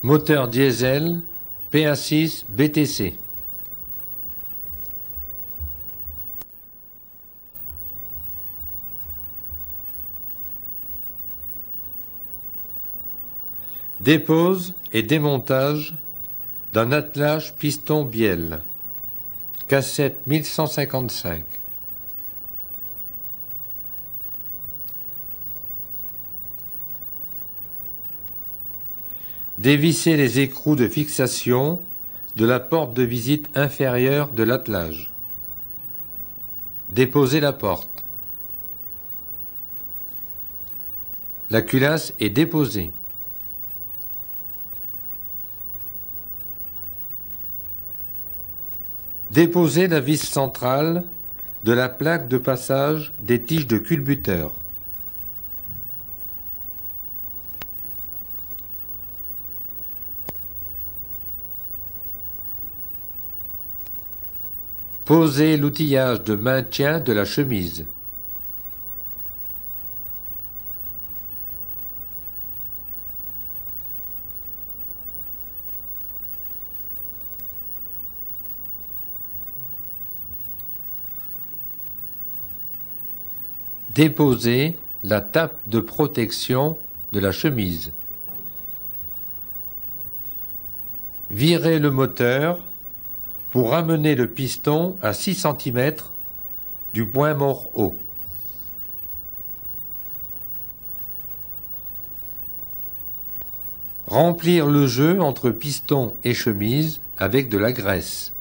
Moteur diesel PA6 BTC. Dépose et démontage d'un attelage piston bielle. Cassette 1155. Dévisser les écrous de fixation de la porte de visite inférieure de l'attelage. Déposer la porte. La culasse est déposée. Déposer la vis centrale de la plaque de passage des tiges de culbuteur. Poser l'outillage de maintien de la chemise. Déposer la tape de protection de la chemise. Virer le moteur pour ramener le piston à 6 cm du point mort haut. Remplir le jeu entre piston et chemise avec de la graisse.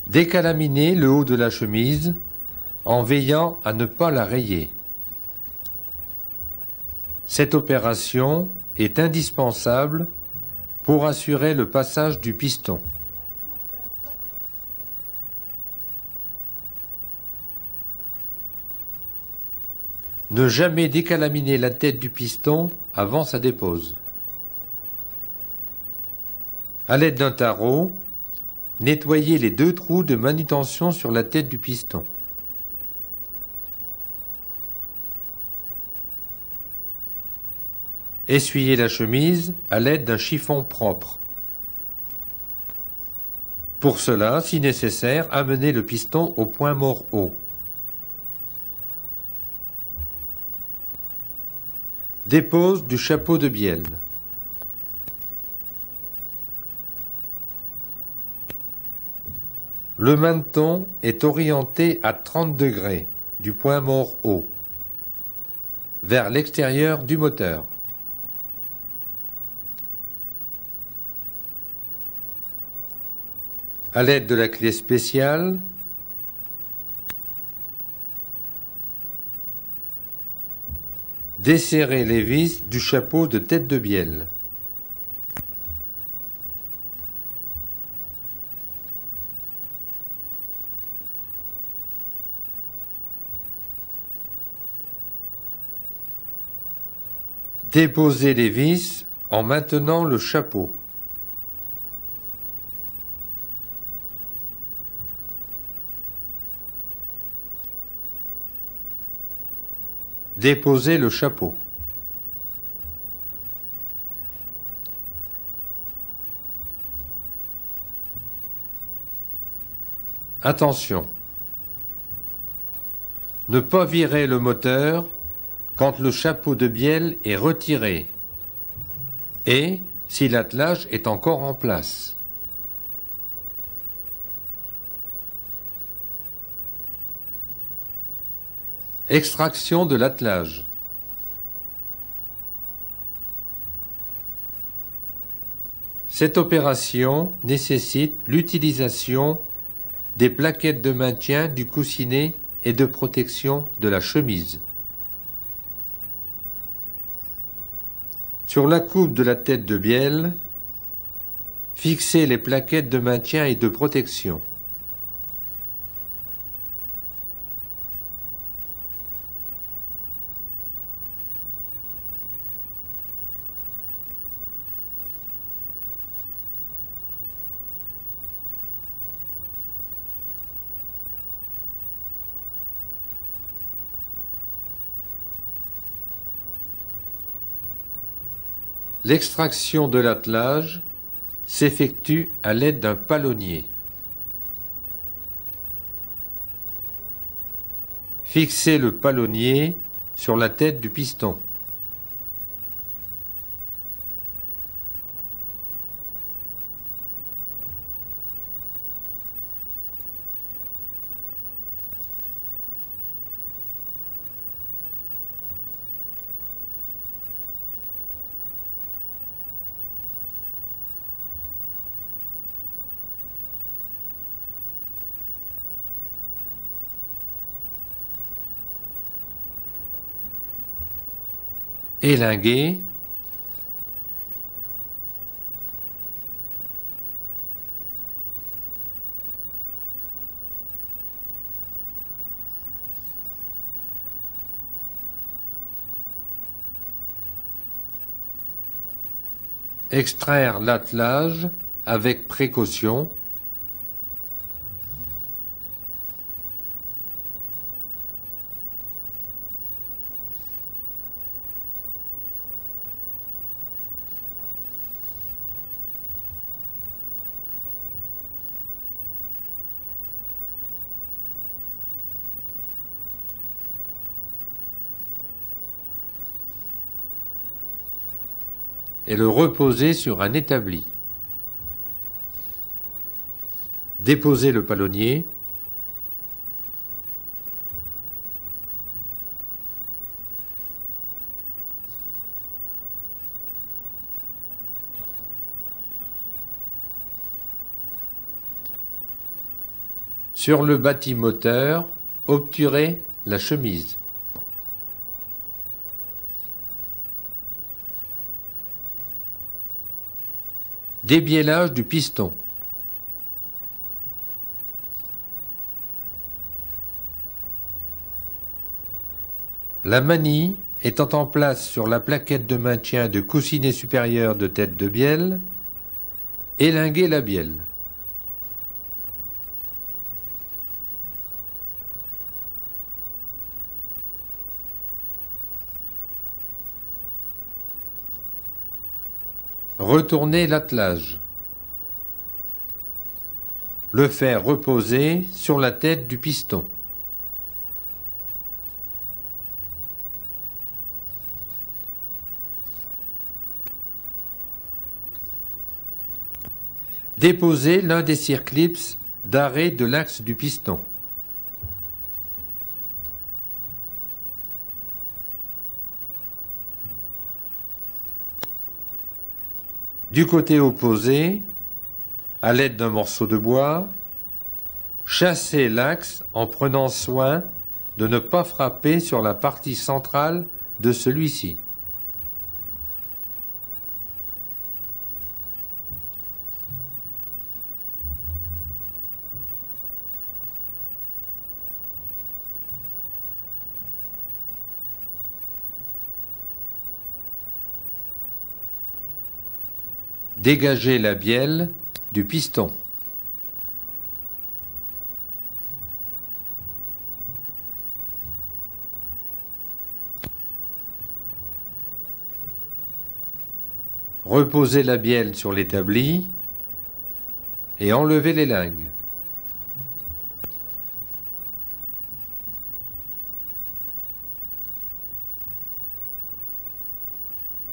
Décalaminer le haut de la chemise en veillant à ne pas la rayer. Cette opération est indispensable pour assurer le passage du piston. Ne jamais décalaminer la tête du piston avant sa dépose. À l'aide d'un tarot, nettoyez les 2 trous de manutention sur la tête du piston. Essuyez la chemise à l'aide d'un chiffon propre. Pour cela, si nécessaire, amenez le piston au point mort haut. Dépose du chapeau de bielle. Le menton est orienté à 30 degrés du point mort haut, vers l'extérieur du moteur. À l'aide de la clé spéciale, desserrez les vis du chapeau de tête de bielle. Déposez les vis en maintenant le chapeau. Déposez le chapeau. Attention, ne pas virer le moteur quand le chapeau de bielle est retiré et si l'attelage est encore en place. Extraction de l'attelage. Cette opération nécessite l'utilisation des plaquettes de maintien du coussinet et de protection de la chemise. Sur la coupe de la tête de bielle, fixez les plaquettes de maintien et de protection. L'extraction de l'attelage s'effectue à l'aide d'un palonnier. Fixez le palonnier sur la tête du piston. Élinguer. Extraire l'attelage avec précaution. Et le reposer sur un établi. Déposer le palonnier. Sur le bâtimoteur, obturer la chemise. Débiellage du piston. La manille étant en place sur la plaquette de maintien de coussinet supérieur de tête de bielle, élinguer la bielle. Retourner l'attelage. Le faire reposer sur la tête du piston. Déposer l'un des circlips d'arrêt de l'axe du piston. Du côté opposé, à l'aide d'un morceau de bois, chassez l'axe en prenant soin de ne pas frapper sur la partie centrale de celui-ci. Dégagez la bielle du piston. Reposez la bielle sur l'établi et enlevez les lingues.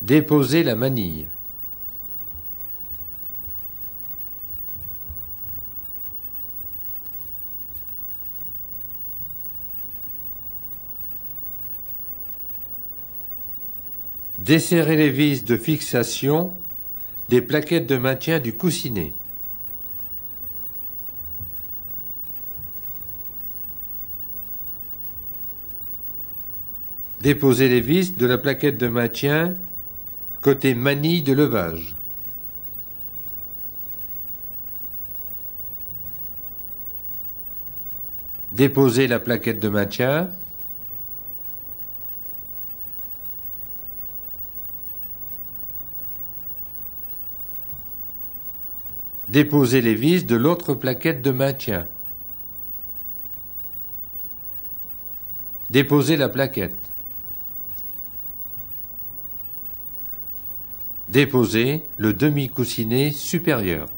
Déposez la manille. Desserrez les vis de fixation des plaquettes de maintien du coussinet. Déposez les vis de la plaquette de maintien côté manille de levage. Déposez la plaquette de maintien. Déposez les vis de l'autre plaquette de maintien. Déposez la plaquette. Déposez le demi-coussinet supérieur.